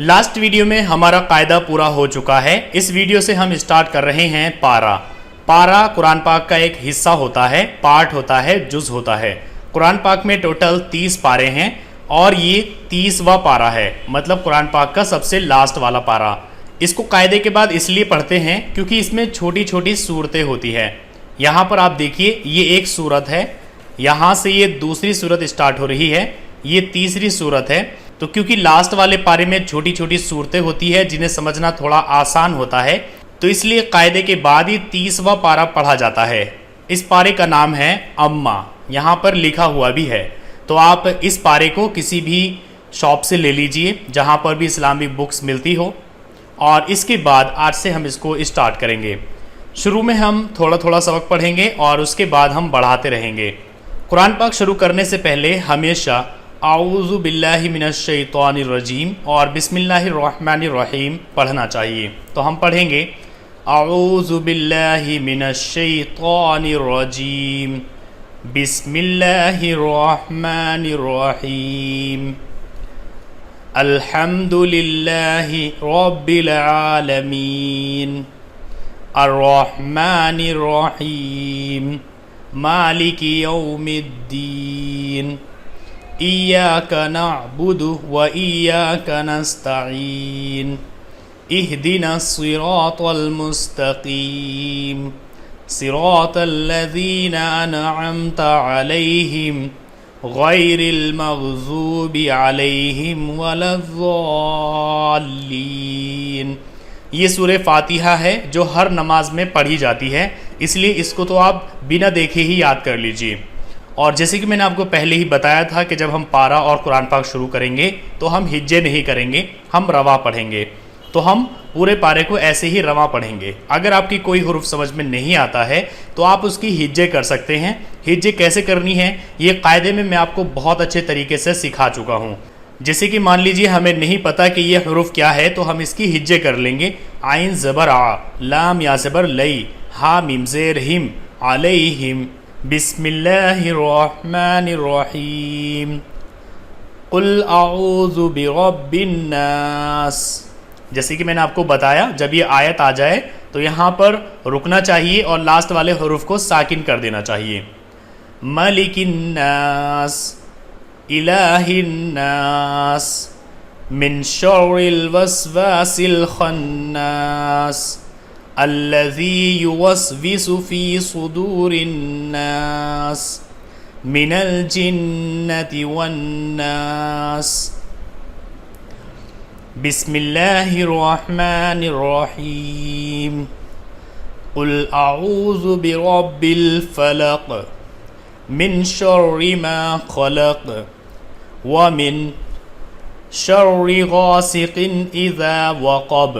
Last video میں ہمارا قاعدہ پورا ہو چکا ہے. اس ویڈیو سے ہم اسٹارٹ کر رہے ہیں پارا. پارا قرآن پاک کا ایک حصہ ہوتا ہے، پارٹ ہوتا ہے، جز ہوتا ہے. قرآن پاک میں ٹوٹل 30 پارے ہیں اور یہ 30واں پارا ہے، مطلب قرآن پاک کا سب سے لاسٹ والا پارا. اس کو قاعدے کے بعد اس لیے پڑھتے ہیں کیونکہ اس میں چھوٹی چھوٹی صورتیں ہوتی ہیں. یہاں پر آپ دیکھیے یہ ایک صورت ہے، یہاں سے یہ دوسری صورت اسٹارٹ ہو رہی ہے، یہ تیسری صورت ہے. تو کیونکہ لاسٹ والے پارے میں چھوٹی چھوٹی صورتیں ہوتی ہے جنہیں سمجھنا تھوڑا آسان ہوتا ہے، تو اس لیے قاعدے کے بعد ہی 30واں پارا پڑھا جاتا ہے. اس پارے کا نام ہے اما، یہاں پر لکھا ہوا بھی ہے. تو آپ اس پارے کو کسی بھی شاپ سے لے لیجئے جہاں پر بھی اسلامی بکس ملتی ہو، اور اس کے بعد آج سے ہم اس کو اسٹارٹ کریں گے. شروع میں ہم تھوڑا تھوڑا سبق پڑھیں گے اور اس کے بعد ہم بڑھاتے رہیں گے. قرآن پاک شروع کرنے سے پہلے ہمیشہ اعوذ باللہ من الشیطان الرجیم اور بسم اللہ الرحمن الرحیم پڑھنا چاہیے. تو ہم پڑھیں گے اعوذ باللہ من الشیطان الرجیم بسم اللہ الرحمن الرحیم الحمد للہ رب العالمین الرحمن الرحیم مالک یوم الدین ایاک نعبد و ایاک نستعین اہدنا الصراط المستقیم صراط الذین انعمت علیہم غیر المغضوب علیہم ولا الضالین. یہ سورہ فاتحہ ہے جو ہر نماز میں پڑھی جاتی ہے، اس لیے اس کو تو آپ بنا دیکھے ہی یاد کر لیجئے. اور جیسے کہ میں نے آپ کو پہلے ہی بتایا تھا کہ جب ہم پارا اور قرآن پاک شروع کریں گے تو ہم ہجے نہیں کریں گے، ہم رواں پڑھیں گے. تو ہم پورے پارے کو ایسے ہی رواں پڑھیں گے. اگر آپ کی کوئی حرف سمجھ میں نہیں آتا ہے تو آپ اس کی ہجے کر سکتے ہیں. ہجے کیسے کرنی ہے یہ قاعدے میں آپ کو بہت اچھے طریقے سے سکھا چکا ہوں. جیسے کہ مان لیجئے ہمیں نہیں پتا کہ یہ حرف کیا ہے تو ہم اس کی ہجے کر لیں گے. عین زبر ع، لام یا زبر لئی، ہا میم زیر ہم، علیہم. بسم اللہ الرحمن الرحیم قل اعوذ برب الناس. جیسے کہ میں نے آپ کو بتایا جب یہ آیت آ جائے تو یہاں پر رکنا چاہیے اور لاسٹ والے حرف کو ساکن کر دینا چاہیے. ملک الناس الہ الناس من شر الوسواس الخناس الذي يوسوس في صدور الناس من الجنة والناس. بسم اللہ الرحمن الرحیم قل اعوذ برب الفلق من شر ما خلق ومن شر غاسق اذا وقب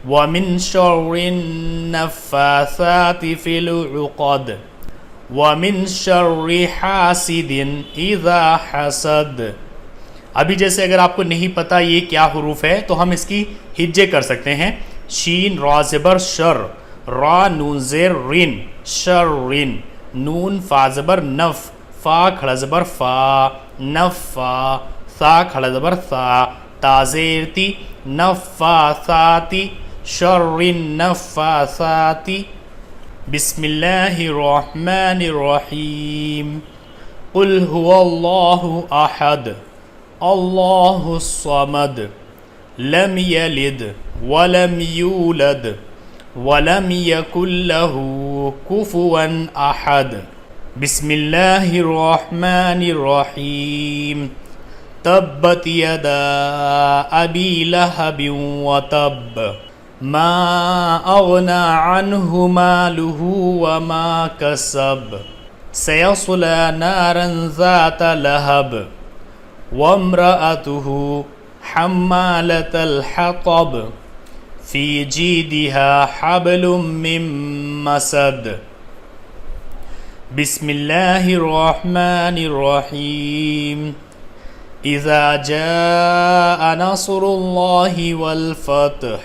ومن شر النفاثات في العقد ومن شر حاسد اذا حسد. ابھی جیسے اگر آپ کو نہیں پتا یہ کیا حروف ہے تو ہم اس کی ہجے کر سکتے ہیں. شین را زبر شر، را نون زیر رن شرن، نون فا زبر نف، فا کھڑا زبر فا نفا، ثا کھڑا زبر ثا، تا زیر تی نفاثاتی شر النفاثاتی. بسم اللہ الرحمن الرحیم قل هو اللہ احد اللہ الصمد لم یلد ولم یولد ولم یکن له کفوا احد. بسم اللہ الرحمن الرحیم تبت یدا ابی لہب وتب ما اغنى عنه ماله وما كسب سيصلى نارا ذات لهب وامرأته حمالة الحطب في جيدها حبل من مسد. بسم الله الرحمن الرحيم إذا جاء نصر الله والفتح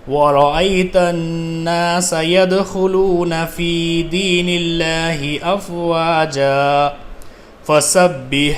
ورأيت الناس يدخلون في دين الله أفواجا فسبح